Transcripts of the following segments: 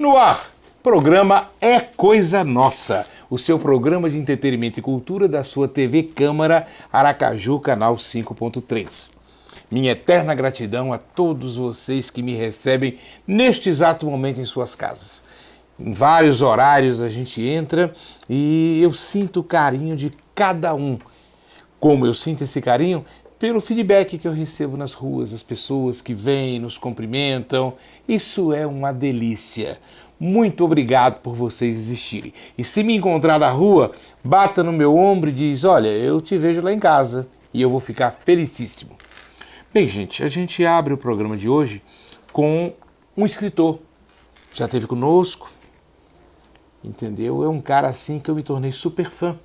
No ar, programa É Coisa Nossa, o seu programa de entretenimento e cultura da sua TV Câmara Aracaju, canal 5.3. Minha eterna gratidão a todos vocês que me recebem neste exato momento em suas casas. Em vários horários a gente entra e eu sinto o carinho de cada um. Como eu sinto esse carinho? Pelo feedback que eu recebo nas ruas, as pessoas que vêm, nos cumprimentam. Isso é uma delícia. Muito obrigado por vocês existirem. E se me encontrar na rua, bata no meu ombro e diz: olha, eu te vejo lá em casa. E eu vou ficar felicíssimo. Bem, gente, a gente abre o programa de hoje com um escritor. Já esteve conosco, entendeu? É um cara assim que eu me tornei super fã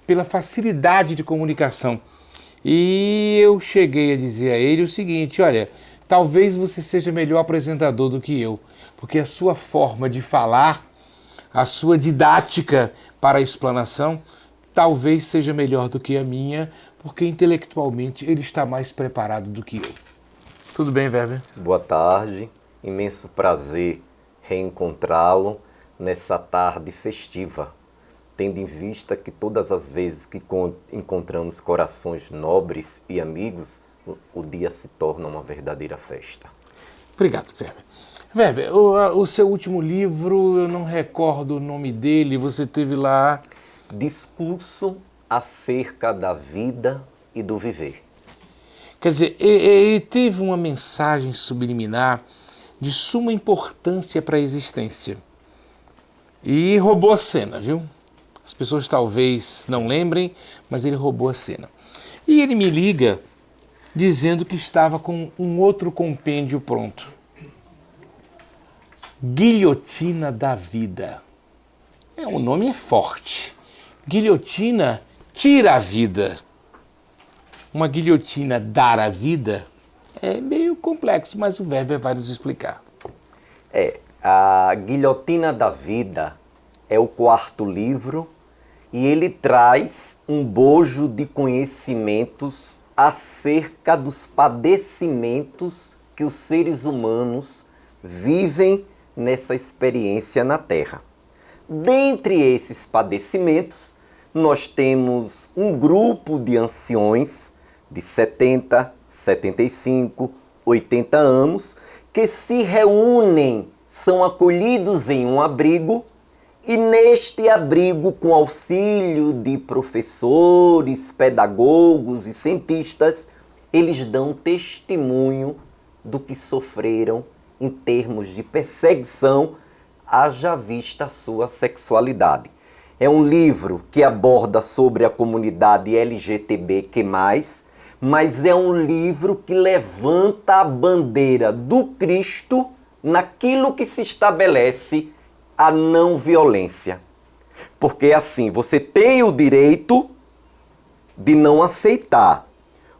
pela facilidade de comunicação. E eu cheguei a dizer a ele o seguinte: olha, talvez você seja melhor apresentador do que eu, porque a sua forma de falar, a sua didática para a explanação, talvez seja melhor do que a minha, porque intelectualmente ele está mais preparado do que eu. Tudo bem, Weber? Boa tarde, imenso prazer reencontrá-lo nessa tarde festiva, tendo em vista que todas as vezes que encontramos corações nobres e amigos, o dia se torna uma verdadeira festa. Obrigado, Weber. Weber, o seu último livro, eu não recordo o nome dele, você teve lá... Discurso acerca da vida e do viver. Quer dizer, ele teve uma mensagem subliminar de suma importância para a existência. E roubou a cena, viu? As pessoas talvez não lembrem, mas ele roubou a cena. E ele me liga dizendo que estava com um outro compêndio pronto. Guilhotina da Vida. O nome é forte. Guilhotina tira a vida. Uma guilhotina dar a vida é meio complexo, mas o Weber vai nos explicar. A Guilhotina da Vida é o quarto livro e ele traz um bojo de conhecimentos acerca dos padecimentos que os seres humanos vivem nessa experiência na Terra. Dentre esses padecimentos, nós temos um grupo de anciões de 70, 75, 80 anos que se reúnem, são acolhidos em um abrigo e neste abrigo, com auxílio de professores, pedagogos e cientistas, eles dão testemunho do que sofreram em termos de perseguição, haja vista a sua sexualidade. É um livro que aborda sobre a comunidade LGBTQ+, mas é um livro que levanta a bandeira do Cristo naquilo que se estabelece a não violência. Porque assim, você tem o direito de não aceitar,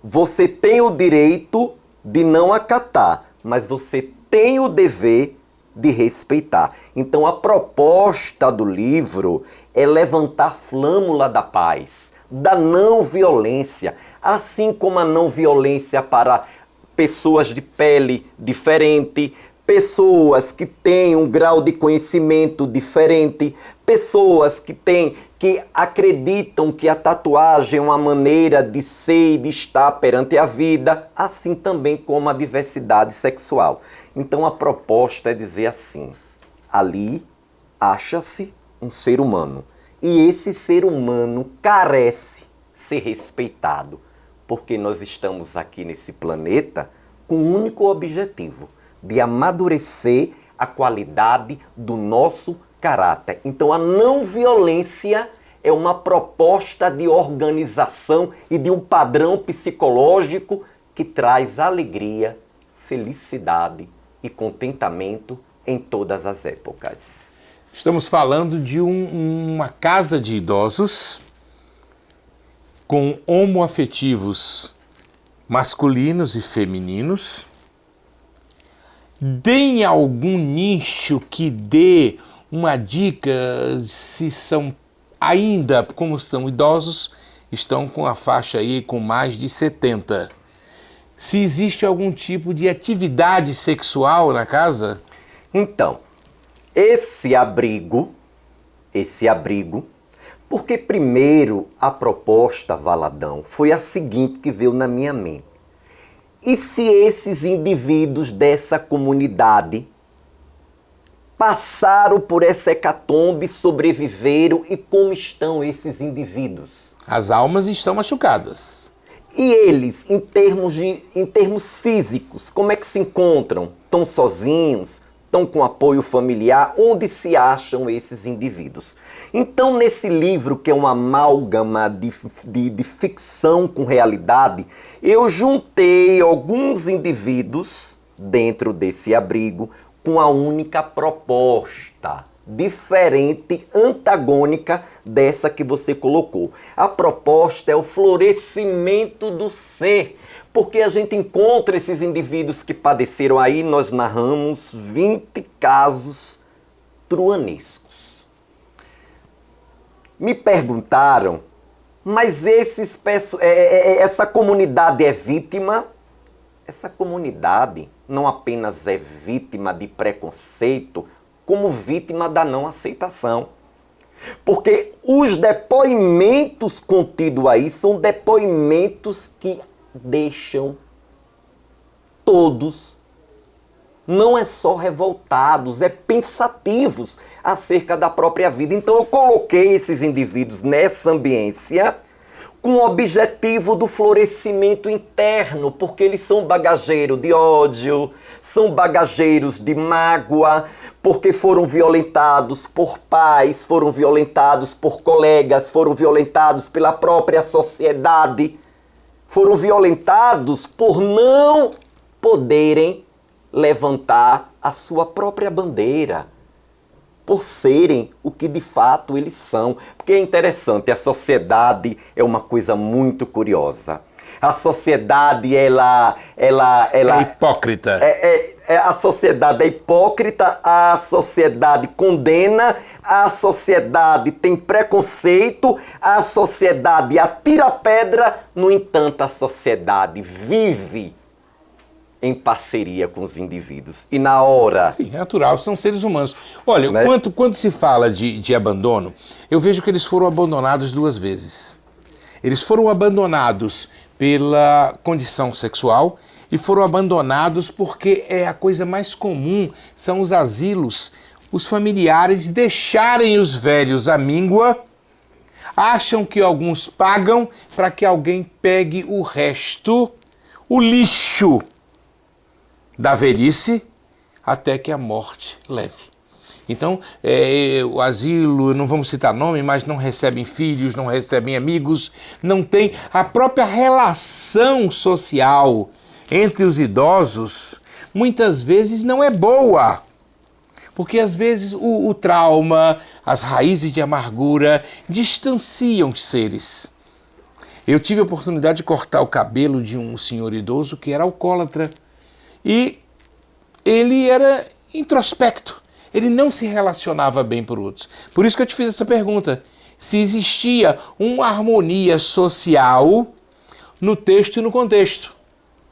você tem o direito de não acatar, mas você tem o dever de respeitar. Então a proposta do livro é levantar a flâmula da paz, da não violência, assim como a não violência para pessoas de pele diferente, pessoas que têm um grau de conhecimento diferente, pessoas que acreditam que a tatuagem é uma maneira de ser e de estar perante a vida, assim também como a diversidade sexual. Então a proposta é dizer assim: ali acha-se um ser humano e esse ser humano carece ser respeitado, porque nós estamos aqui nesse planeta com um único objetivo: de amadurecer a qualidade do nosso caráter. Então a não violência é uma proposta de organização e de um padrão psicológico que traz alegria, felicidade e contentamento em todas as épocas. Estamos falando de uma casa de idosos com homoafetivos masculinos e femininos. Deem algum nicho que dê uma dica se são ainda, como são idosos, estão com a faixa aí com mais de 70. Se existe algum tipo de atividade sexual na casa? Então, esse abrigo, porque primeiro a proposta, Valadão, foi a seguinte que veio na minha mente. E se esses indivíduos dessa comunidade passaram por essa hecatombe, sobreviveram, e como estão esses indivíduos? As almas estão machucadas. E eles, em termos físicos, como é que se encontram? Estão sozinhos? Estão com apoio familiar? Onde se acham esses indivíduos? Então, nesse livro, que é uma amálgama de ficção com realidade, eu juntei alguns indivíduos dentro desse abrigo com a única proposta, diferente, antagônica dessa que você colocou. A proposta é o florescimento do ser, porque a gente encontra esses indivíduos que padeceram aí, nós narramos 20 casos truanescos. Me perguntaram, mas essa comunidade é vítima? Essa comunidade não apenas é vítima de preconceito, como vítima da não aceitação. Porque os depoimentos contidos aí são depoimentos que deixam todos, não é só revoltados, é pensativos acerca da própria vida. Então eu coloquei esses indivíduos nessa ambiência com o objetivo do florescimento interno, porque eles são bagageiros de ódio, são bagageiros de mágoa, porque foram violentados por pais, foram violentados por colegas, foram violentados pela própria sociedade, foram violentados por não poderem levantar a sua própria bandeira, por serem o que de fato eles são. Porque é interessante, a sociedade é uma coisa muito curiosa. A sociedade, ela é hipócrita. A sociedade é hipócrita, a sociedade condena, a sociedade tem preconceito, a sociedade atira pedra, no entanto, a sociedade vive em parceria com os indivíduos. E na hora... Sim, é natural, são seres humanos. Olha, né? quando se fala de abandono, eu vejo que eles foram abandonados 2 vezes. Eles foram abandonados pela condição sexual e foram abandonados porque é a coisa mais comum, são os asilos, os familiares deixarem os velhos à míngua, acham que alguns pagam para que alguém pegue o resto, o lixo da velhice, até que a morte leve. Então, o asilo, não vamos citar nome, mas não recebem filhos, não recebem amigos, não tem a própria relação social entre os idosos, muitas vezes não é boa. Porque às vezes o trauma, as raízes de amargura distanciam os seres. Eu tive a oportunidade de cortar o cabelo de um senhor idoso que era alcoólatra. E ele era introspecto, ele não se relacionava bem por outros. Por isso que eu te fiz essa pergunta, se existia uma harmonia social no texto e no contexto.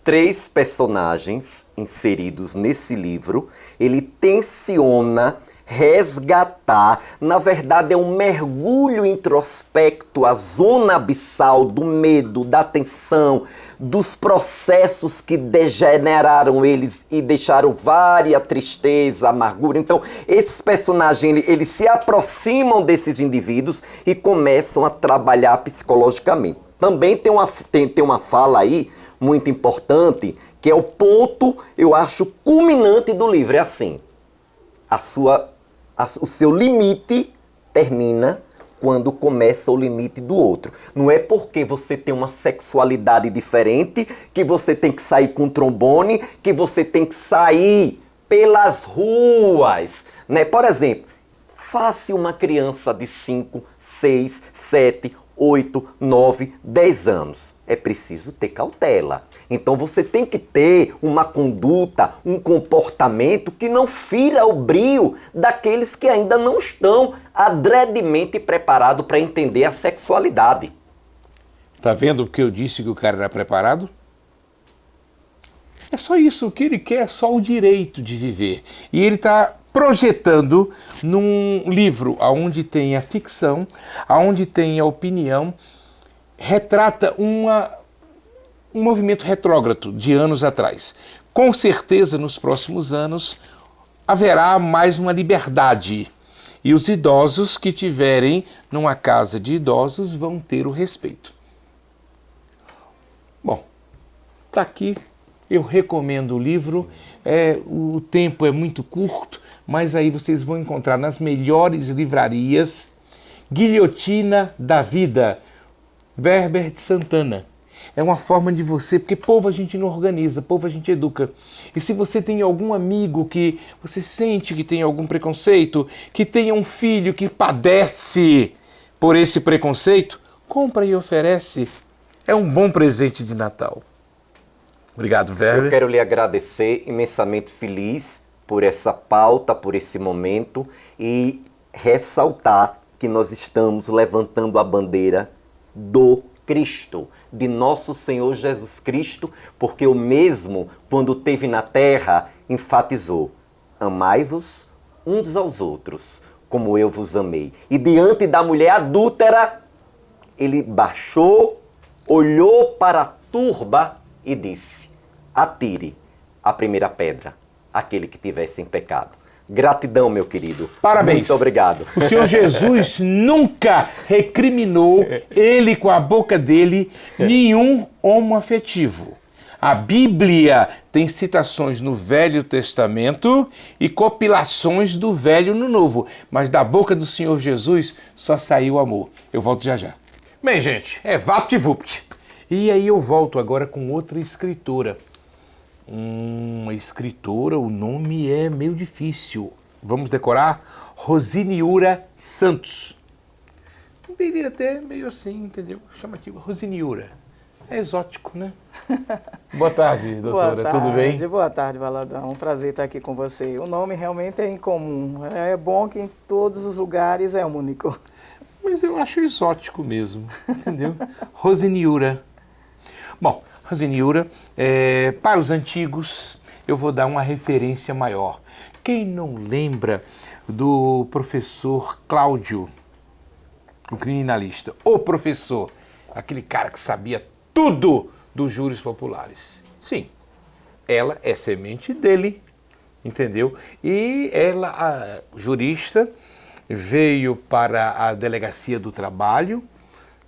3 personagens inseridos nesse livro, ele tenciona resgatar, na verdade é um mergulho introspecto, a zona abissal do medo, da tensão, dos processos que degeneraram eles e deixaram várias tristeza, amargura. Então, esses personagens, eles se aproximam desses indivíduos e começam a trabalhar psicologicamente. Também tem uma fala aí muito importante, que é o ponto, eu acho, culminante do livro. É assim, o seu limite termina quando começa o limite do outro. Não é porque você tem uma sexualidade diferente que você tem que sair com trombone, que você tem que sair pelas ruas, né? Por exemplo, faça uma criança de 5, 6, 7, 8, 9, 10 anos. É preciso ter cautela. Então você tem que ter uma conduta, um comportamento que não fira o brio daqueles que ainda não estão adredemente preparados para entender a sexualidade. Tá vendo porque eu disse que o cara era preparado? É só isso, o que ele quer é só o direito de viver. E ele está projetando num livro onde tem a ficção, onde tem a opinião, retrata um movimento retrógrado de anos atrás. Com certeza, nos próximos anos, haverá mais uma liberdade. E os idosos que tiverem numa casa de idosos vão ter o respeito. Bom, está aqui. Eu recomendo o livro. O tempo é muito curto, mas aí vocês vão encontrar nas melhores livrarias. Guilhotina da Vida, Werber de Santana. É uma forma de você, porque povo a gente não organiza, povo a gente educa. E se você tem algum amigo que você sente que tem algum preconceito, que tenha um filho que padece por esse preconceito, compra e oferece. É um bom presente de Natal. Obrigado, Werber. Eu quero lhe agradecer, imensamente feliz por essa pauta, por esse momento e ressaltar que nós estamos levantando a bandeira do Cristo, de nosso Senhor Jesus Cristo, porque o mesmo, quando esteve na terra, enfatizou: amai-vos uns aos outros, como eu vos amei. E diante da mulher adúltera, ele baixou, olhou para a turba e disse: atire a primeira pedra, aquele que tivesse em pecado. Gratidão, meu querido. Parabéns. Muito obrigado. O Senhor Jesus nunca recriminou, ele com a boca dele, nenhum homoafetivo. A Bíblia tem citações no Velho Testamento e compilações do Velho no Novo, mas da boca do Senhor Jesus só saiu o amor. Eu volto já já. Bem, gente, é VaptVupt. E aí eu volto agora com outra escritora. Uma escritora, o nome é meio difícil. Vamos decorar? Rosiniura Santos. Diria até meio assim, entendeu? Chamativo. Rosiniura. É exótico, né? Boa tarde, doutora. Boa tarde, tudo bem? Boa tarde, Valadão. Um prazer estar aqui com você. O nome realmente é incomum. É bom que em todos os lugares é único. Mas eu acho exótico mesmo, entendeu? Rosiniura. Bom, Rosiniura, para os antigos, eu vou dar uma referência maior. Quem não lembra do professor Cláudio, o criminalista? O professor, aquele cara que sabia tudo dos júris populares. Sim, ela é semente dele, entendeu? E ela, a jurista, veio para a Delegacia do Trabalho,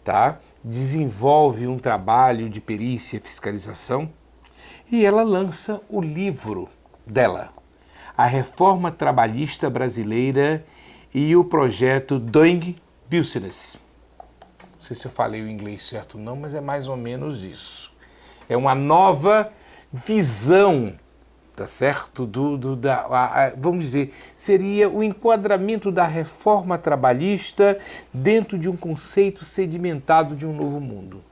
tá? Desenvolve um trabalho de perícia e fiscalização e ela lança o livro dela, A Reforma Trabalhista Brasileira e o Projeto Doing Business. Não sei se eu falei o inglês certo ou não, mas é mais ou menos isso. É uma nova visão, tá certo? Vamos dizer, seria o enquadramento da reforma trabalhista dentro de um conceito sedimentado de um novo mundo.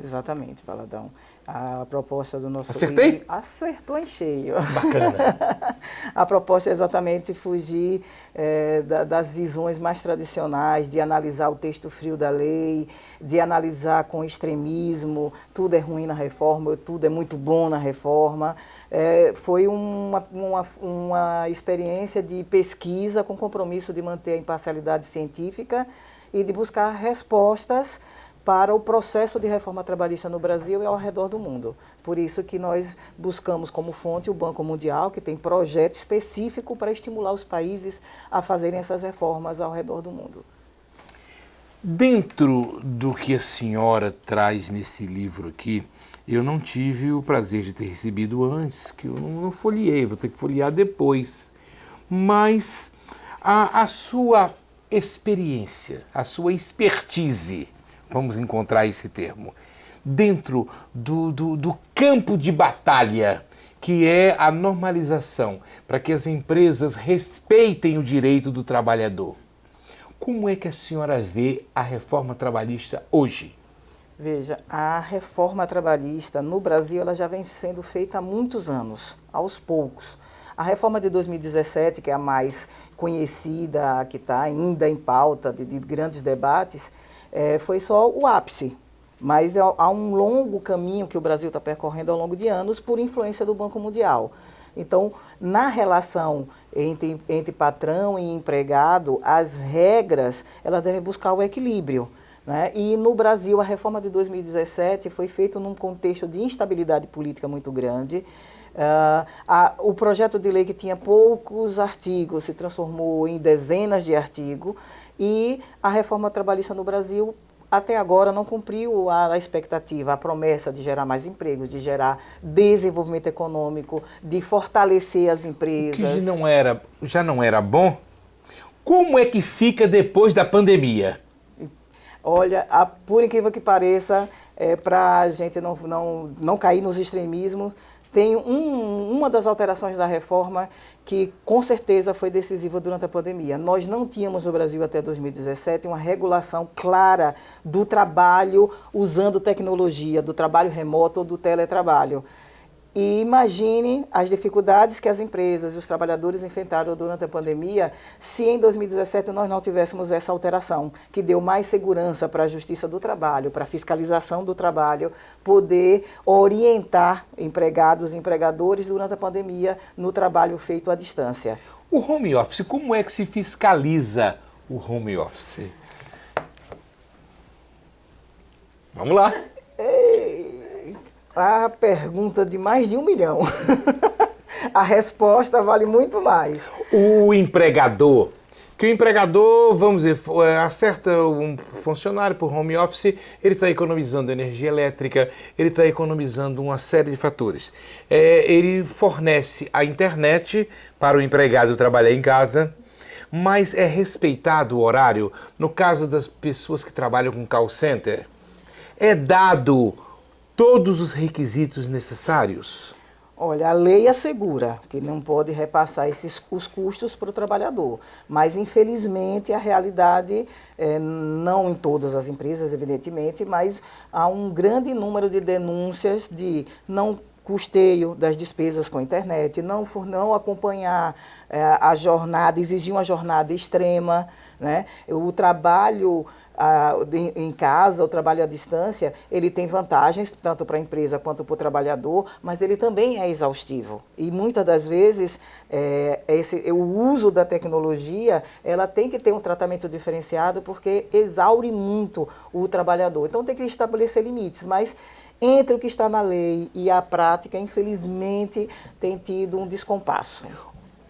Exatamente, Valadão. A proposta do nosso Acertei? livro... Acertou em cheio. Bacana. A proposta é exatamente fugir das visões mais tradicionais, de analisar o texto frio da lei, de analisar com extremismo, tudo é ruim na reforma, tudo é muito bom na reforma. Foi uma experiência de pesquisa com compromisso de manter a imparcialidade científica e de buscar respostas para o processo de reforma trabalhista no Brasil e ao redor do mundo. Por isso que nós buscamos como fonte o Banco Mundial, que tem projeto específico para estimular os países a fazerem essas reformas ao redor do mundo. Dentro do que a senhora traz nesse livro aqui, eu não tive o prazer de ter recebido antes, que eu não folheei, vou ter que folhear depois. Mas a sua experiência, a sua expertise, vamos encontrar esse termo, dentro do campo de batalha, que é a normalização, para que as empresas respeitem o direito do trabalhador. Como é que a senhora vê a reforma trabalhista hoje? Veja, a reforma trabalhista no Brasil ela já vem sendo feita há muitos anos, aos poucos. A reforma de 2017, que é a mais conhecida, que está ainda em pauta de grandes debates, foi só o ápice, mas há um longo caminho que o Brasil está percorrendo ao longo de anos por influência do Banco Mundial. Então, na relação entre patrão e empregado, as regras elas devem buscar o equilíbrio. Né? E no Brasil, a reforma de 2017 foi feita num contexto de instabilidade política muito grande. O projeto de lei que tinha poucos artigos se transformou em dezenas de artigos e a reforma trabalhista no Brasil até agora não cumpriu a expectativa, a promessa de gerar mais empregos, de gerar desenvolvimento econômico, de fortalecer as empresas. O que já não era bom? Como é que fica depois da pandemia? Olha, por incrível que pareça, para a gente não cair nos extremismos, tem uma das alterações da reforma que com certeza foi decisiva durante a pandemia. Nós não tínhamos no Brasil até 2017 uma regulação clara do trabalho usando tecnologia, do trabalho remoto ou do teletrabalho. E imagine as dificuldades que as empresas e os trabalhadores enfrentaram durante a pandemia se em 2017 nós não tivéssemos essa alteração, que deu mais segurança para a Justiça do Trabalho, para a fiscalização do trabalho, poder orientar empregados e empregadores durante a pandemia no trabalho feito à distância. O home office, como é que se fiscaliza o home office? Vamos lá. A pergunta de mais de 1 milhão. A resposta vale muito mais. O empregador, vamos dizer, acerta um funcionário por home office, ele está economizando energia elétrica, ele está economizando uma série de fatores. Ele fornece a internet para o empregado trabalhar em casa, mas é respeitado o horário. No caso das pessoas que trabalham com call center, é dado todos os requisitos necessários? Olha, a lei assegura que não pode repassar os custos para o trabalhador, mas infelizmente a realidade, não em todas as empresas, evidentemente, mas há um grande número de denúncias de não custeio das despesas com a internet, não acompanhar a jornada, exigir uma jornada extrema, né? O trabalho em casa, o trabalho à distância, ele tem vantagens tanto para a empresa quanto para o trabalhador, mas ele também é exaustivo. E muitas das vezes o uso da tecnologia, ela tem que ter um tratamento diferenciado porque exaure muito o trabalhador. Então tem que estabelecer limites, mas entre o que está na lei e a prática, infelizmente, tem tido um descompasso.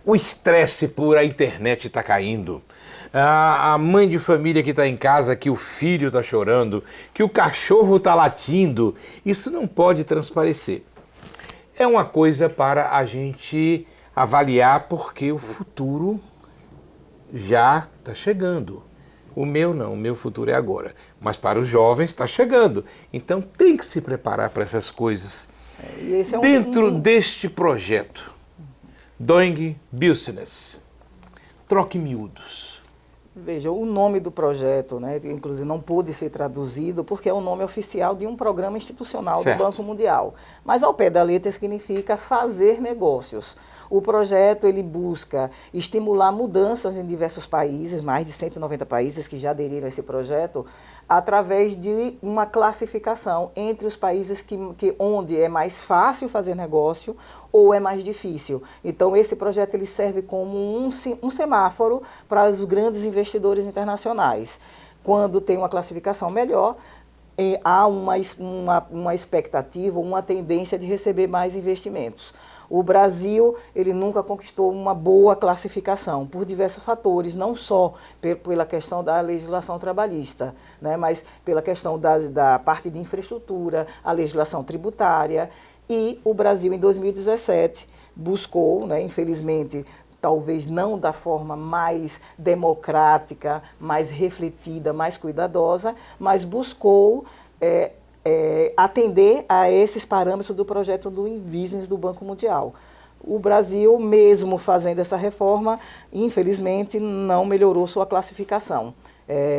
O estresse por a internet está caindo. A mãe de família que está em casa, que o filho está chorando, que o cachorro está latindo, isso não pode transparecer. É uma coisa para a gente avaliar porque o futuro já está chegando. O meu não, o meu futuro é agora. Mas para os jovens está chegando. Então tem que se preparar para essas coisas. Dentro deste projeto, Doing Business, troque miúdos. Veja, o nome do projeto, né, inclusive não pôde ser traduzido porque é o nome oficial de um programa institucional do Banco Mundial. Mas ao pé da letra significa fazer negócios. O projeto ele busca estimular mudanças em diversos países, mais de 190 países que já aderiram a esse projeto, através de uma classificação entre os países onde é mais fácil fazer negócio ou é mais difícil. Então, esse projeto ele serve como um semáforo para os grandes investidores internacionais. Quando tem uma classificação melhor, há uma expectativa, uma tendência de receber mais investimentos. O Brasil, ele nunca conquistou uma boa classificação, por diversos fatores, não só pela questão da legislação trabalhista, né, mas pela questão da parte de infraestrutura, a legislação tributária. E o Brasil, em 2017, buscou, né, infelizmente, talvez não da forma mais democrática, mais refletida, mais cuidadosa, mas buscou atender a esses parâmetros do projeto do Business do Banco Mundial. O Brasil, mesmo fazendo essa reforma, infelizmente não melhorou sua classificação.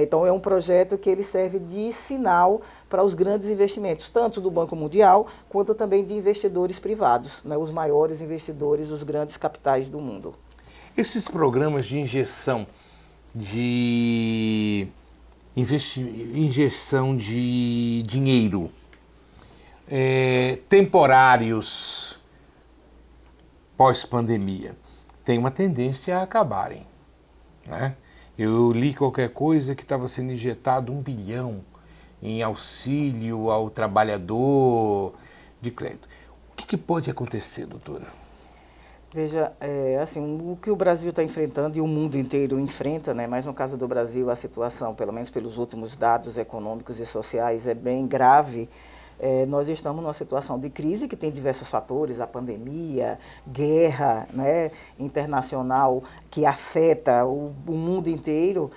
Então é um projeto que ele serve de sinal para os grandes investimentos, tanto do Banco Mundial quanto também de investidores privados, né, os maiores investidores, os grandes capitais do mundo. Esses programas de injeção de dinheiro, temporários, pós-pandemia têm uma tendência a acabarem, né? Eu li qualquer coisa que estava sendo injetado 1 bilhão em auxílio ao trabalhador de crédito. O que pode acontecer, doutora? Veja, assim, o que o Brasil está enfrentando e o mundo inteiro enfrenta, né, mas no caso do Brasil a situação, pelo menos pelos últimos dados econômicos e sociais, é bem grave. Nós estamos numa situação de crise que tem diversos fatores, a pandemia, guerra, né, internacional que afeta o mundo inteiro,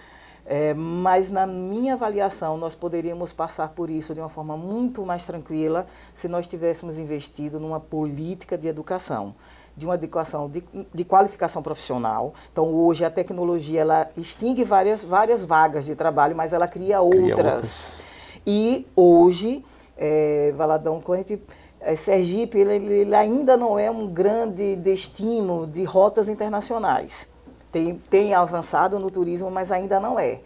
mas na minha avaliação nós poderíamos passar por isso de uma forma muito mais tranquila se nós tivéssemos investido numa política de educação. De uma educação de qualificação profissional. Então, hoje, a tecnologia ela extingue várias vagas de trabalho, mas ela cria outras. E hoje, Valadão, Sergipe ele ainda não é um grande destino de rotas internacionais. Tem avançado no turismo, mas ainda não é.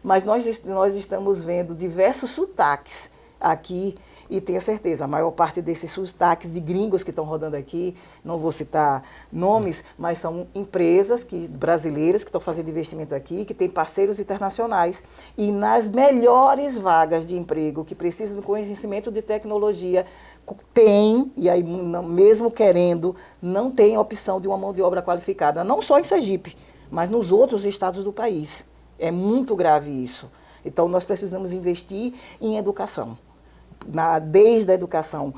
Mas nós estamos vendo diversos sotaques aqui. E tenha certeza, a maior parte desses sotaques de gringos que estão rodando aqui, não vou citar nomes, mas são empresas brasileiras que estão fazendo investimento aqui, que têm parceiros internacionais. E nas melhores vagas de emprego que precisam do conhecimento de tecnologia, tem, e aí mesmo querendo, não tem opção de uma mão de obra qualificada, não só em Sergipe, mas nos outros estados do país. É muito grave isso. Então nós precisamos investir em educação. Desde a educação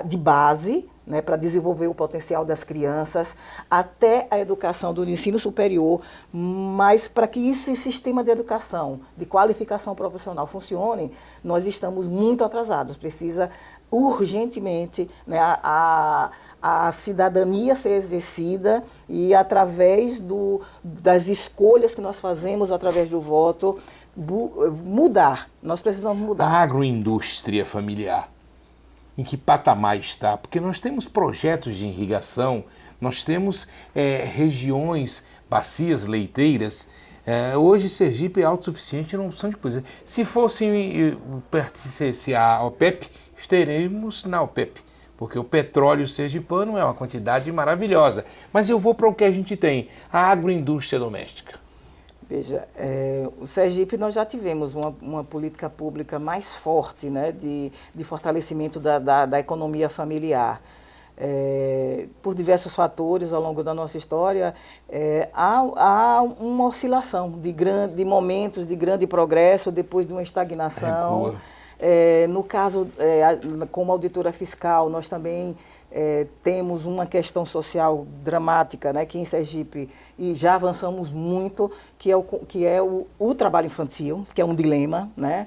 de base, né, para desenvolver o potencial das crianças, até a educação do ensino superior, mas para que esse sistema de educação, de qualificação profissional funcione, nós estamos muito atrasados. Precisa urgentemente, né, a cidadania ser exercida e através das escolhas que nós fazemos através do voto, mudar. Nós precisamos mudar. A agroindústria familiar, em que patamar está? Porque nós temos projetos de irrigação, nós temos regiões, bacias leiteiras. Hoje Sergipe é autossuficiente em opção de coisa. Se fosse pertencesse à OPEP, estaremos na OPEP, porque o petróleo sergipano é uma quantidade maravilhosa. Mas eu vou para o que a gente tem, a agroindústria doméstica. Veja, o Sergipe nós já tivemos uma política pública mais forte, né, de fortalecimento da economia familiar. Por diversos fatores ao longo da nossa história, há uma oscilação de momentos de grande progresso, depois de uma estagnação. No caso, como auditora fiscal, nós também temos uma questão social dramática, né, que em Sergipe, e já avançamos muito, que é o trabalho infantil, que é um dilema, né?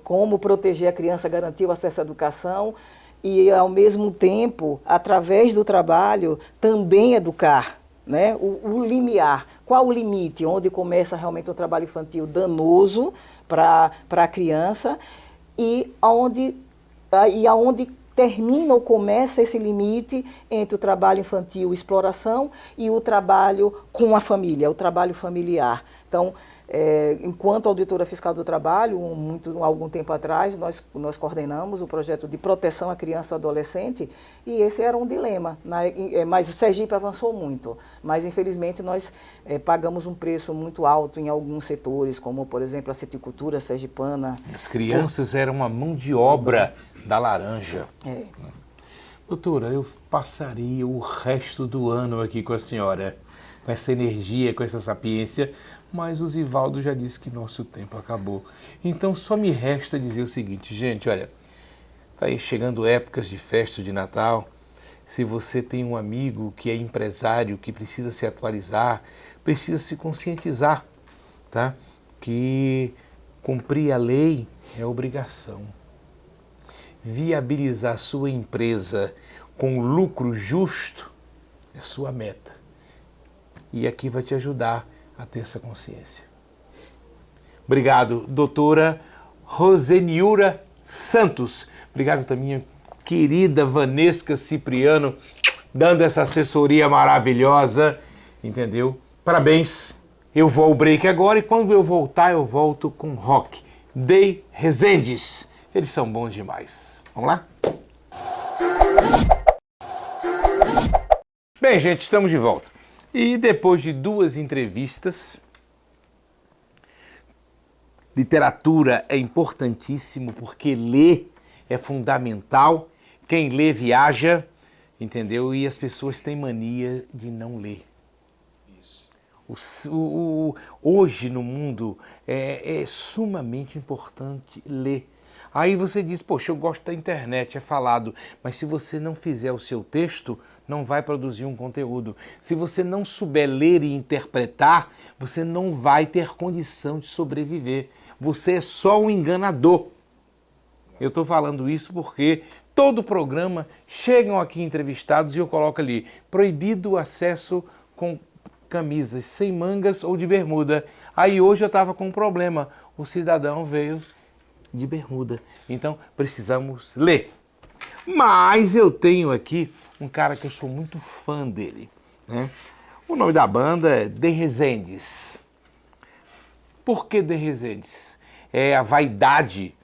Como proteger a criança, garantir o acesso à educação e, ao mesmo tempo, através do trabalho, também educar, né? O limiar. Qual o limite? Onde começa realmente o trabalho infantil danoso para a criança e aonde termina ou começa esse limite entre o trabalho infantil, exploração, e o trabalho com a família, o trabalho familiar. Então, enquanto auditora fiscal do trabalho, algum tempo atrás, nós coordenamos o projeto de proteção à criança e adolescente, e esse era um dilema, mas o Sergipe avançou muito, mas infelizmente nós pagamos um preço muito alto em alguns setores, como por exemplo a citicultura sergipana. As crianças eram uma mão de obra da laranja. Doutora, eu passaria o resto do ano aqui com a senhora, com essa energia, com essa sapiência, mas o Zivaldo já disse que nosso tempo acabou. Então só me resta dizer o seguinte, gente, olha, está aí chegando épocas de festa de Natal. Se você tem um amigo que é empresário, que precisa se atualizar, precisa se conscientizar, tá? Que cumprir a lei é obrigação. Viabilizar sua empresa com lucro justo é sua meta. E aqui vai te ajudar a ter essa consciência. Obrigado, doutora Roseniura Santos. Obrigado também, querida Vanesca Cipriano, dando essa assessoria maravilhosa, entendeu? Parabéns. Eu vou ao break agora e quando eu voltar, eu volto com Rock Day Resendes. Eles são bons demais. Vamos lá? Bem, gente, estamos de volta. E depois de 2 entrevistas, literatura é importantíssimo porque ler é fundamental. Quem lê viaja, entendeu? E as pessoas têm mania de não ler. Hoje no mundo é sumamente importante ler. Aí você diz, poxa, eu gosto da internet, é falado, mas se você não fizer o seu texto, não vai produzir um conteúdo. Se você não souber ler e interpretar, você não vai ter condição de sobreviver. Você é só um enganador. Eu estou falando isso porque todo programa chegam aqui entrevistados e eu coloco ali, proibido o acesso com camisas sem mangas ou de bermuda. Aí hoje eu estava com um problema, o cidadão veio de bermuda. Então precisamos ler. Mas eu tenho aqui um cara que eu sou muito fã dele, né? O nome da banda é The Resendes. Por que The Resendes? É a vaidade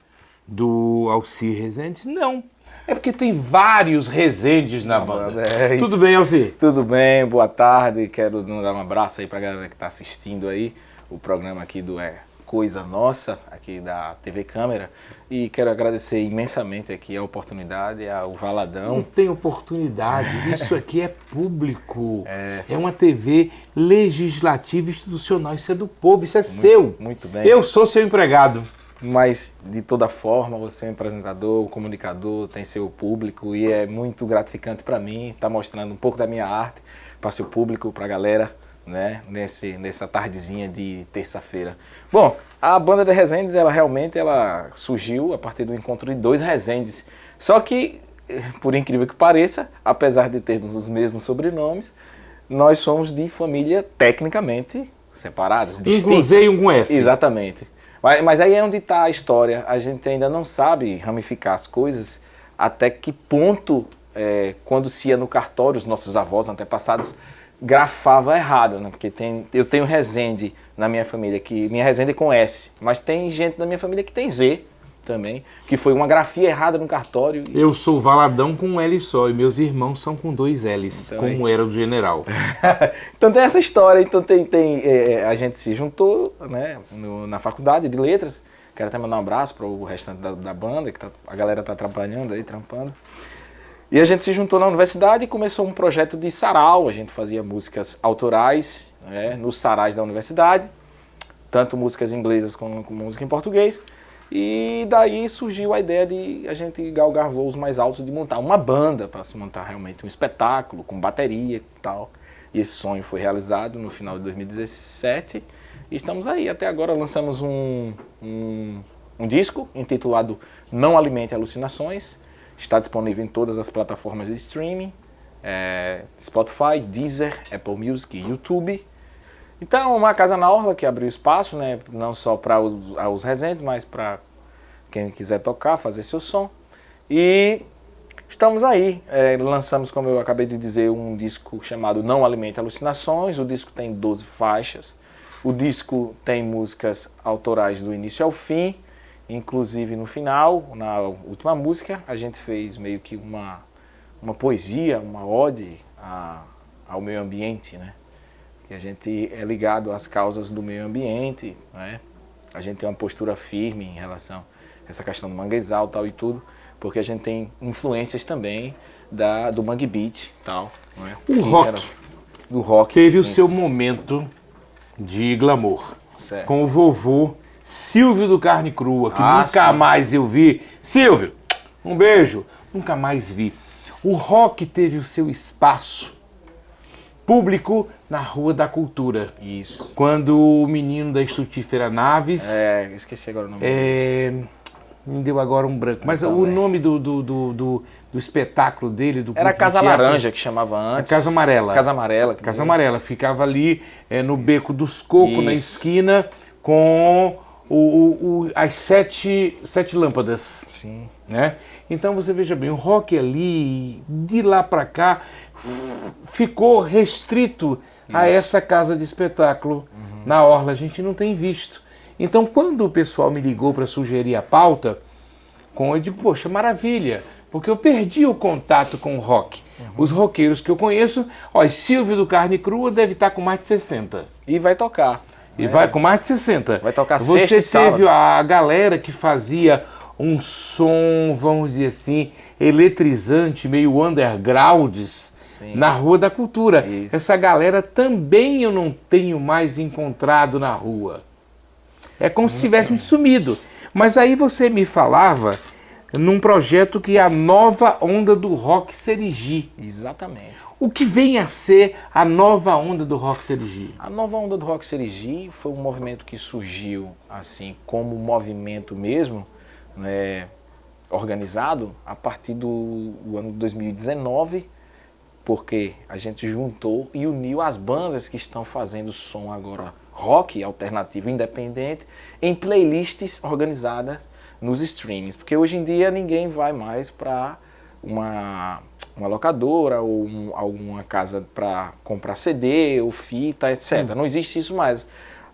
do Alcir Resendes? Não. É porque tem vários Resendes na banda. Tudo bem, Alcir? Tudo bem, boa tarde. Quero dar um abraço aí pra galera que tá assistindo aí o programa aqui do Coisa Nossa, aqui da TV Câmara. E quero agradecer imensamente aqui a oportunidade, ao Valadão. Não tem oportunidade, isso aqui é público. É uma TV legislativa institucional, isso é do povo, isso é seu. Muito bem. Eu sou seu empregado. Mas, de toda forma, você é um apresentador, um comunicador, tem seu público e é muito gratificante para mim estar mostrando um pouco da minha arte para seu público, para a galera, né, nessa tardezinha de terça-feira. Bom, a banda de Resendes, ela realmente surgiu a partir do encontro de 2 Resendes. Só que, por incrível que pareça, apesar de termos os mesmos sobrenomes, nós somos de família tecnicamente separadas, distintas. Inclusive um com S. Exatamente. Mas aí é onde está a história. A gente ainda não sabe ramificar as coisas até que ponto, quando se ia no cartório, os nossos avós antepassados grafava errado, né? Porque eu tenho Rezende na minha família, que minha Rezende é com S, mas tem gente na minha família que tem Z também, que foi uma grafia errada no cartório. Eu sou Valadão com um L só e meus irmãos são com 2 L's, então, como era do general. Então tem essa história, então a gente se juntou, né, na faculdade de letras. Quero até mandar um abraço para o restante da banda, que a galera está trabalhando aí, trampando. E a gente se juntou na universidade e começou um projeto de sarau. A gente fazia músicas autorais, né, nos sarais da universidade, tanto músicas inglesas como música em português. E daí surgiu a ideia de a gente galgar voos mais altos, de montar uma banda para se montar realmente um espetáculo com bateria e tal. E esse sonho foi realizado no final de 2017 e estamos aí. Até agora lançamos um disco intitulado Não Alimente Alucinações. Está disponível em todas as plataformas de streaming, Spotify, Deezer, Apple Music e YouTube. Então, uma casa na orla que abriu espaço, né, não só para os Resendes, mas para quem quiser tocar, fazer seu som. E estamos aí. Lançamos, como eu acabei de dizer, um disco chamado Não Alimente Alucinações. O disco tem 12 faixas. O disco tem músicas autorais do início ao fim. Inclusive, no final, na última música, a gente fez meio que uma poesia, uma ode ao meio ambiente, né? Que a gente é ligado às causas do meio ambiente, né? A gente tem uma postura firme em relação a essa questão do manguezal tal e tudo, porque a gente tem influências também do Mangue Beat tal, não é? Do rock teve o seu momento de glamour, certo, com o vovô Silvio do Carne Crua, que nunca mais eu vi. Silvio, um beijo, nunca mais vi. O rock teve o seu espaço público na Rua da Cultura. Isso. Quando o menino da Estrutífera Naves... esqueci agora o nome. Me deu agora um branco. Mas o nome do espetáculo dele... Era Casa Laranja, que chamava antes. Casa Amarela. Casa Amarela. Casa Amarela. Ficava ali no Beco dos Cocos, na esquina, com as sete lâmpadas. Sim. Né? Então você veja bem, o rock ali, de lá para cá, ficou restrito a essa casa de espetáculo na Orla. A gente não tem visto. Então quando o pessoal me ligou para sugerir a pauta, eu digo, poxa, maravilha, porque eu perdi o contato com o rock. Os roqueiros que eu conheço, ó, Silvio do Carne Crua deve estar com mais de 60. E vai tocar. E vai com mais de 60. Vai tocar Você sexta e teve sábado. a galera que fazia um som, vamos dizer assim, eletrizante, meio undergrounds, na Rua da Cultura. Isso. Essa galera também eu não tenho mais encontrado na rua. É como se tivessem sumido. Mas aí você me falava num projeto que é a nova onda do rock Serigi. Exatamente. O que vem a ser a nova onda do rock Serigi? A nova onda do Rock Serigi foi um movimento que surgiu assim como movimento mesmo, né, organizado a partir do ano de 2019, porque a gente juntou e uniu as bandas que estão fazendo som agora rock alternativo independente em playlists organizadas nos streamings, porque hoje em dia ninguém vai mais para uma locadora ou alguma casa para comprar CD ou fita, etc. Não existe isso mais.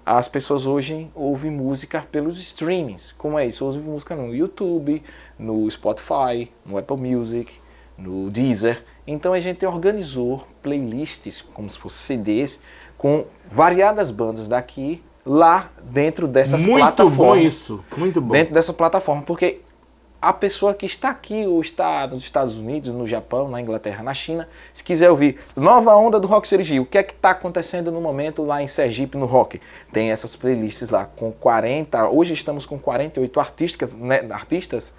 As pessoas hoje ouvem música pelos streamings. Como é isso? Ouvem música no YouTube, no Spotify, no Apple Music, no Deezer. Então a gente organizou playlists, como se fossem CDs, com variadas bandas daqui, lá dentro dessas plataformas. Muito bom isso, muito bom. Dentro dessa plataforma, porque a pessoa que está aqui ou está nos Estados Unidos, no Japão, na Inglaterra, na China, se quiser ouvir nova onda do Rock Serigi, o que é que está acontecendo no momento lá em Sergipe, no rock? Tem essas playlists lá com 40, hoje estamos com 48 artistas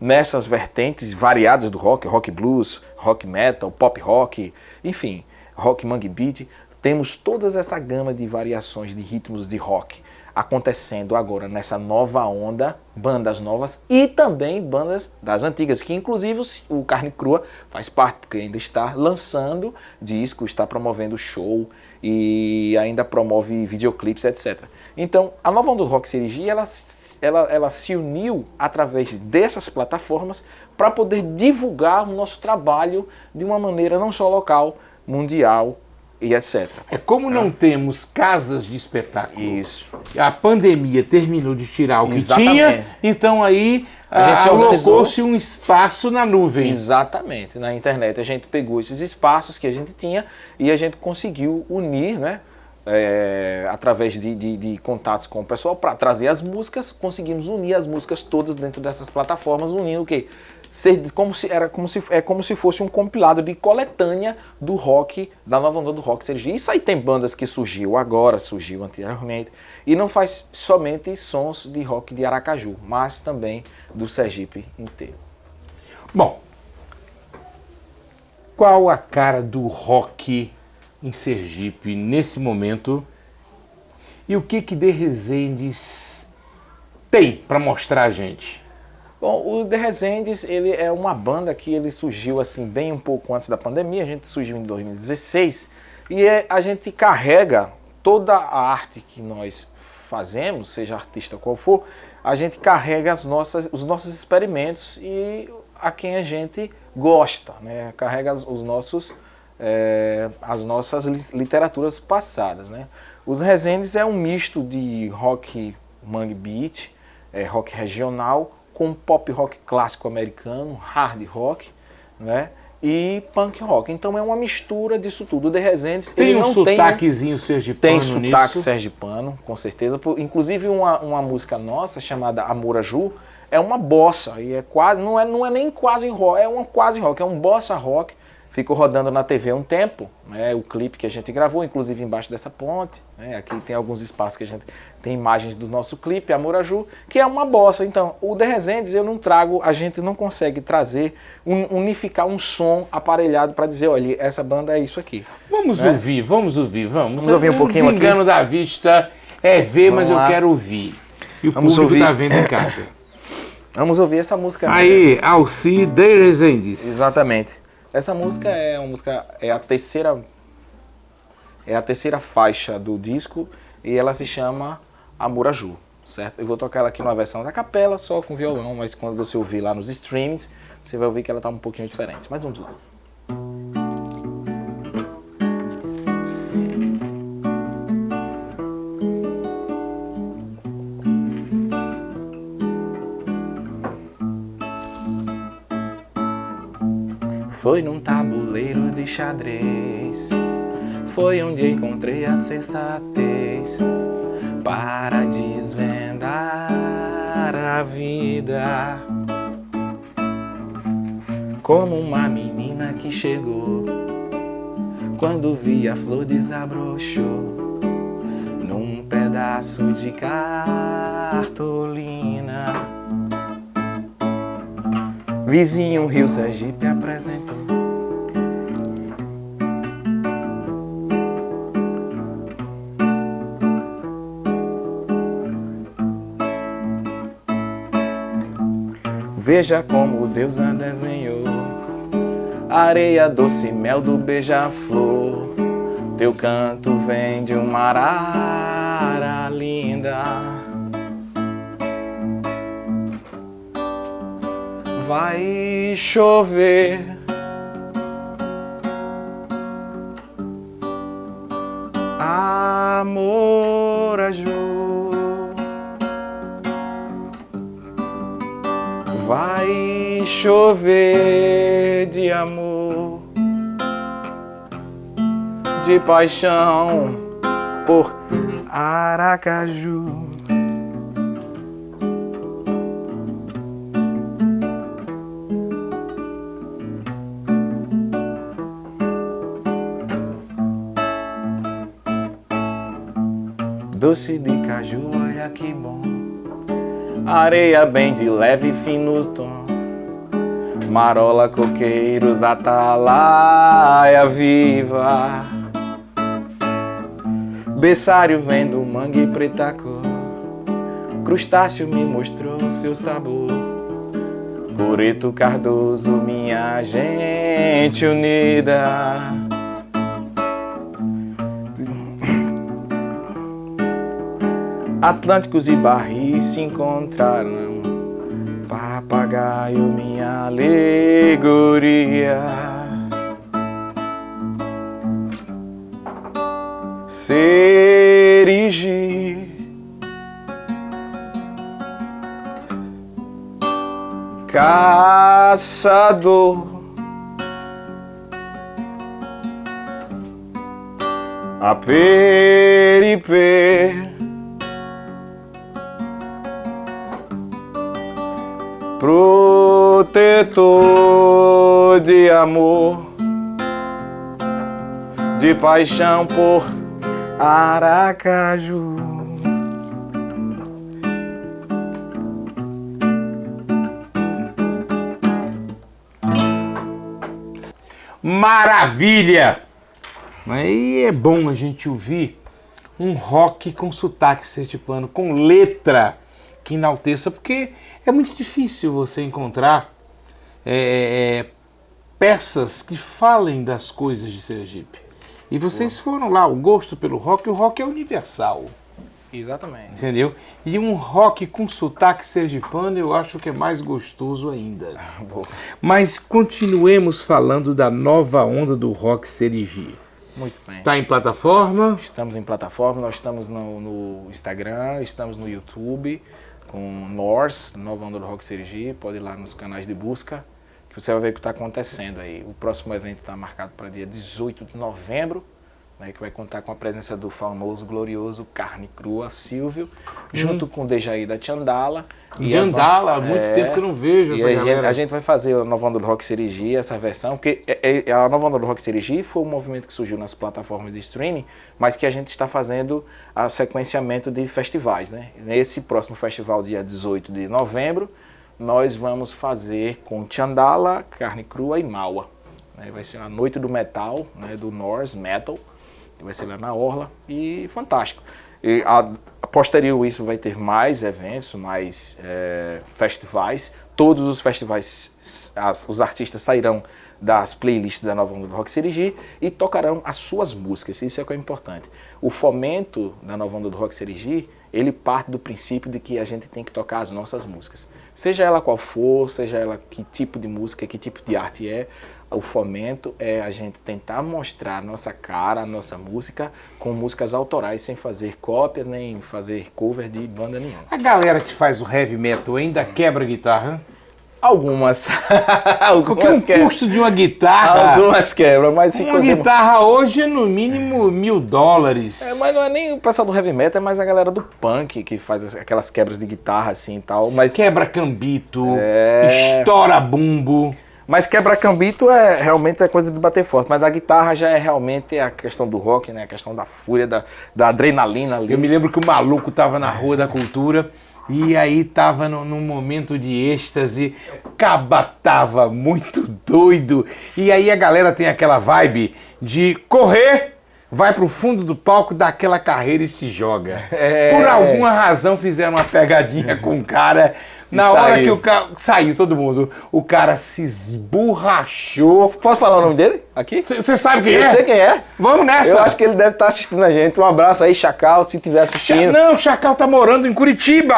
nessas vertentes variadas do rock, rock blues, rock metal, pop rock, enfim, rock mangue beat. Temos toda essa gama de variações de ritmos de rock acontecendo agora nessa nova onda, bandas novas e também bandas das antigas, que inclusive o Carne Crua faz parte, porque ainda está lançando disco, está promovendo show e ainda promove videoclipes, etc. Então, a nova onda do Rock Serigi, ela se uniu através dessas plataformas para poder divulgar o nosso trabalho de uma maneira não só local, mundial, e etc. É como não temos casas de espetáculo. Isso. A pandemia terminou de tirar o que Exatamente. tinha, então aí A gente se alocou-se um espaço na nuvem. Exatamente. Na internet a gente pegou esses espaços que a gente tinha e a gente conseguiu unir, né? Através de contatos com o pessoal para trazer as músicas, conseguimos unir as músicas todas dentro dessas plataformas, unindo o quê? Como se fosse um compilado de coletânea do rock, da nova onda do rock Sergi. Isso aí tem bandas que surgiu agora, surgiu anteriormente, e não faz somente sons de rock de Aracaju, mas também do Sergipe inteiro. Bom, qual a cara do rock em Sergipe nesse momento e o que The Resendes tem para mostrar a gente? Bom, o The Resendes, ele é uma banda que ele surgiu assim bem um pouco antes da pandemia, a gente surgiu em 2016 e a gente carrega toda a arte que nós fazemos, seja artista qual for, a gente carrega os nossos experimentos e a quem a gente gosta, né? Carrega as nossas literaturas passadas, né? Os Resendes é um misto de rock mangue beat, rock regional, com pop rock clássico americano, hard rock, né? E punk rock. Então é uma mistura disso tudo. O The Resendes, Tem ele um não sotaquezinho sergipano tem sotaque nisso? sergipano, com certeza. Inclusive uma música nossa chamada Amoraju é uma bossa e é quase não é nem quase rock, é uma quase rock, é um bossa rock. Ficou rodando na TV um tempo, né? O clipe que a gente gravou, inclusive embaixo dessa ponte, né? Aqui tem alguns espaços que a gente tem imagens do nosso clipe, Amoraju, que é uma bossa. Então, o The Resendes a gente não consegue trazer, unificar um som aparelhado para dizer, olha, essa banda é isso aqui. Vamos né? ouvir. Vamos ouvir um pouquinho aqui. Desengano da vista é ver, mas Vamos eu lá. quero ouvir. E o Vamos público ouvir. está vendo em casa. Vamos ouvir essa música. Aí, Alci The Resendes. Exatamente. Essa música é a terceira faixa do disco e ela se chama Amoraju, certo? Eu vou tocar ela aqui numa versão da capela, só com violão, mas quando você ouvir lá nos streamings, você vai ouvir que ela tá um pouquinho diferente. Mas vamos lá. Foi num tabuleiro de xadrez, foi onde encontrei a sensatez para desvendar a vida. Como uma menina que chegou, quando vi a flor desabrochou, num pedaço de cartolina. Vizinho Rio Sergipe apresentou. Veja como Deus a desenhou, areia doce, mel do beija-flor. Teu canto vem de uma arara linda. Vai chover, amor azul. Vai chover de amor, de paixão por Aracaju. Doce de caju, olha que bom, areia bem de leve e fino tom, marola, coqueiros, atalaia viva. Berçário vem do mangue e preta cor, crustáceo me mostrou seu sabor. Coreto Cardoso, minha gente unida. Atlânticos e barris se encontraram, papagaio, minha alegoria. Serigi, caçador, aperipê, protetor de amor, de paixão por Aracaju. Maravilha! Aí é bom a gente ouvir um rock com sotaque sergipano, com letra que enalteça, porque é muito difícil você encontrar peças que falem das coisas de Sergipe. E vocês foram lá, o gosto pelo rock, o rock é universal. Exatamente. Entendeu? E um rock com sotaque sergipano eu acho que é mais gostoso ainda. Mas continuemos falando da nova onda do rock Serigi. Muito bem. Está em plataforma? Estamos em plataforma, nós estamos no Instagram, estamos no YouTube, com Norse, Nova Onda do Rock Serigi. Pode ir lá nos canais de busca, que você vai ver o que está acontecendo aí. O próximo evento está marcado para dia 18 de novembro. Né, que vai contar com a presença do glorioso Carne Crua Silvio, junto com o Dejaí da Tchandala. Tchandala, há muito tempo que eu não vejo essa galera. A gente vai fazer a Nova Onda do Rock Serigi, essa versão, porque a Nova Onda do Rock Serigi foi um movimento que surgiu nas plataformas de streaming, mas que a gente está fazendo a sequenciamento de festivais. Né? Nesse próximo festival, dia 18 de novembro, nós vamos fazer com Tchandala, Carne Crua e Maua. Né? Vai ser a Noite do Metal, né, do Norse Metal, que vai ser lá na Orla, e fantástico. E posterior isso vai ter mais eventos, mais festivais. Todos os festivais, os artistas sairão das playlists da Nova Onda do Rock Serigi e tocarão as suas músicas. Isso é o que é importante. O fomento da Nova Onda do Rock Serigi, ele parte do princípio de que a gente tem que tocar as nossas músicas. Seja ela qual for, seja ela que tipo de música, que tipo de arte é, o fomento é a gente tentar mostrar a nossa cara, a nossa música, com músicas autorais, sem fazer cópia, nem fazer cover de banda nenhuma. A galera que faz o heavy metal ainda quebra a guitarra? Algumas. Porque um custo de uma guitarra... Algumas quebram, mas... Uma guitarra hoje é no mínimo $1.000. Mas não é nem o pessoal do heavy metal, é mais a galera do punk que faz aquelas quebras de guitarra assim e tal. Mas Quebra cambito, estoura bumbo. Mas quebra-cambito realmente é coisa de bater forte, mas a guitarra já é realmente a questão do rock, né? A questão da fúria, da adrenalina ali. Eu me lembro que o maluco tava na Rua da Cultura e aí tava num momento de êxtase, o caba tava muito doido. E aí a galera tem aquela vibe de correr, vai pro fundo do palco, dá aquela carreira e se joga. Por alguma razão fizeram uma pegadinha com o cara. Na hora que o cara... Saiu todo mundo. O cara se esborrachou. Posso falar o nome dele aqui? Você sabe quem é? Eu sei quem é. Vamos nessa. Eu acho que ele deve estar assistindo a gente. Um abraço aí, Chacal, se estiver assistindo. Não, Chacal tá morando em Curitiba.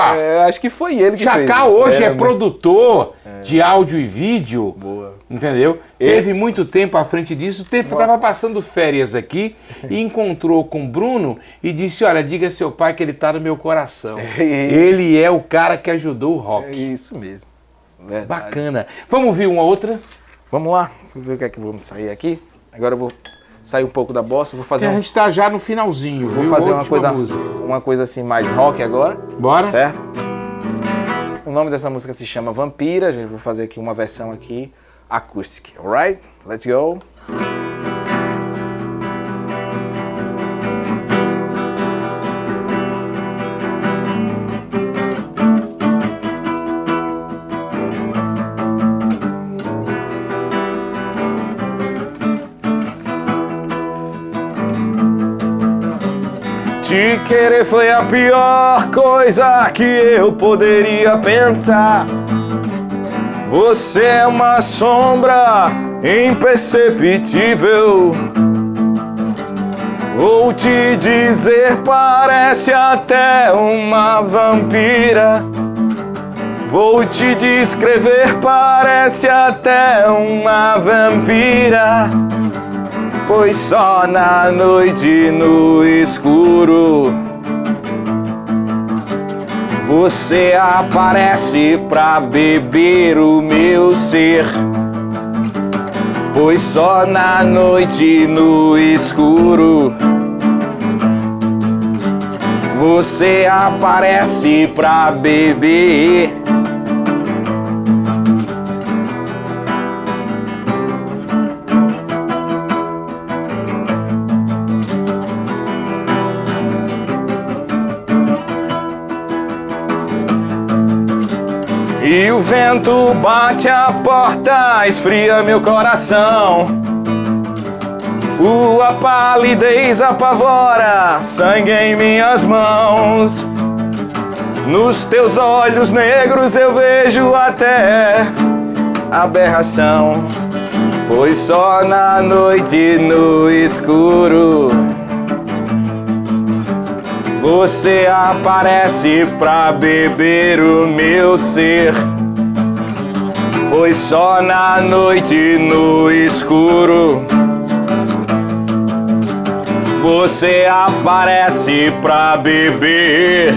Acho que foi ele que fez. Chacal hoje é produtor de áudio e vídeo. Boa. Entendeu? Teve muito tempo à frente disso. Tava passando férias aqui e encontrou com o Bruno e disse, olha, diga a seu pai que ele tá no meu coração. Ele é o cara que ajudou o rock. É isso mesmo. Verdade. Bacana. Vamos ouvir uma outra? Vamos lá. Vamos ver o que é que vamos sair aqui. Agora eu vou sair um pouco da bossa. Vou fazer A gente tá já no finalzinho. Vou viu? fazer Última uma coisa assim mais rock agora. Bora? Certo? O nome dessa música se chama Vampira. Eu vou fazer aqui uma versão aqui acústica. Alright? Let's go. Te querer foi a pior coisa que eu poderia pensar. Você é uma sombra imperceptível. Vou te dizer, parece até uma vampira. Vou te descrever, parece até uma vampira. Pois só na noite, no escuro, você aparece pra beber o meu ser. Pois só na noite, no escuro, você aparece pra beber. E o vento bate a porta, esfria meu coração. Tua palidez apavora, sangue em minhas mãos. Nos teus olhos negros eu vejo até aberração. Pois só na noite, no escuro, você aparece pra beber o meu ser. Pois só na noite, no escuro, você aparece pra beber.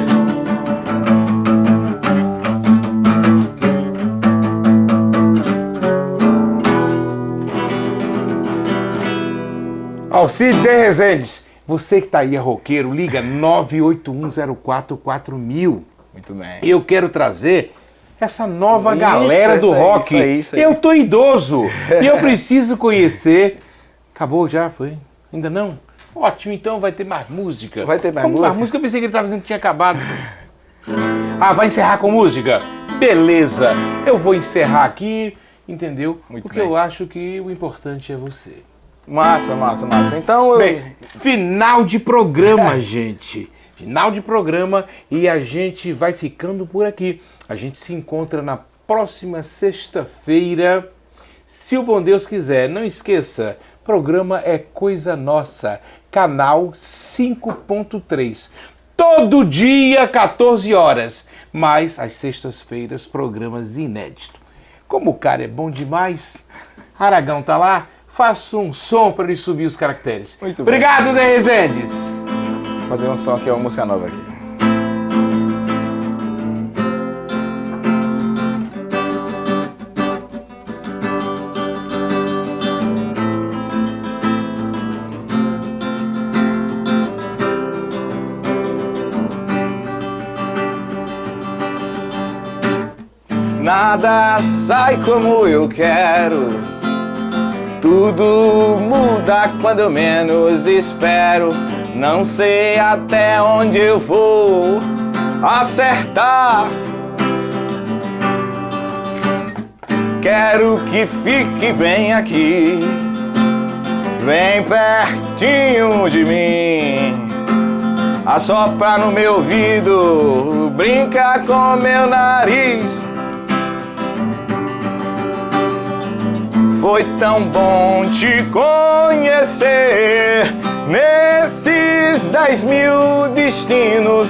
Alcide de Rezendes, você que tá aí é roqueiro, liga 981044000. Muito bem. Eu quero trazer essa nova galera do rock. Isso aí. Eu tô idoso e eu preciso conhecer. Acabou já? Foi? Ainda não? Ótimo, então vai ter mais música. Vai ter mais Como música? mais música? Eu pensei que ele tava dizendo que tinha acabado. Ah, vai encerrar com música? Beleza, eu vou encerrar aqui, entendeu? Muito Porque bem. eu acho que o importante é você. Massa, massa, massa. Então eu... Bem, final de programa, gente. Final de programa e a gente vai ficando por aqui. A gente se encontra na próxima sexta-feira, se o bom Deus quiser. Não esqueça, programa é Coisa Nossa, canal 5.3. Todo dia, 14 horas. Mas às sextas-feiras, programas inéditos. Como o cara é bom demais, Aragão tá lá, faça um som para ele subir os caracteres. Muito bem. Obrigado, De Rezendes. Vou fazer um som aqui, uma música nova aqui. nada sai como eu quero. Tudo muda quando eu menos espero. Não sei até onde eu vou acertar. Quero que fique bem aqui, bem pertinho de mim. Assopra no meu ouvido, brinca com meu nariz. Foi tão bom te conhecer nesses 10.000 destinos.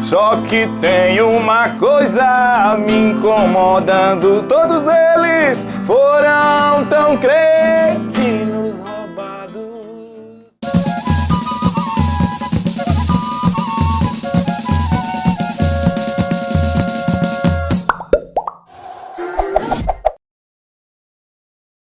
Só que tem uma coisa me incomodando. Todos eles foram tão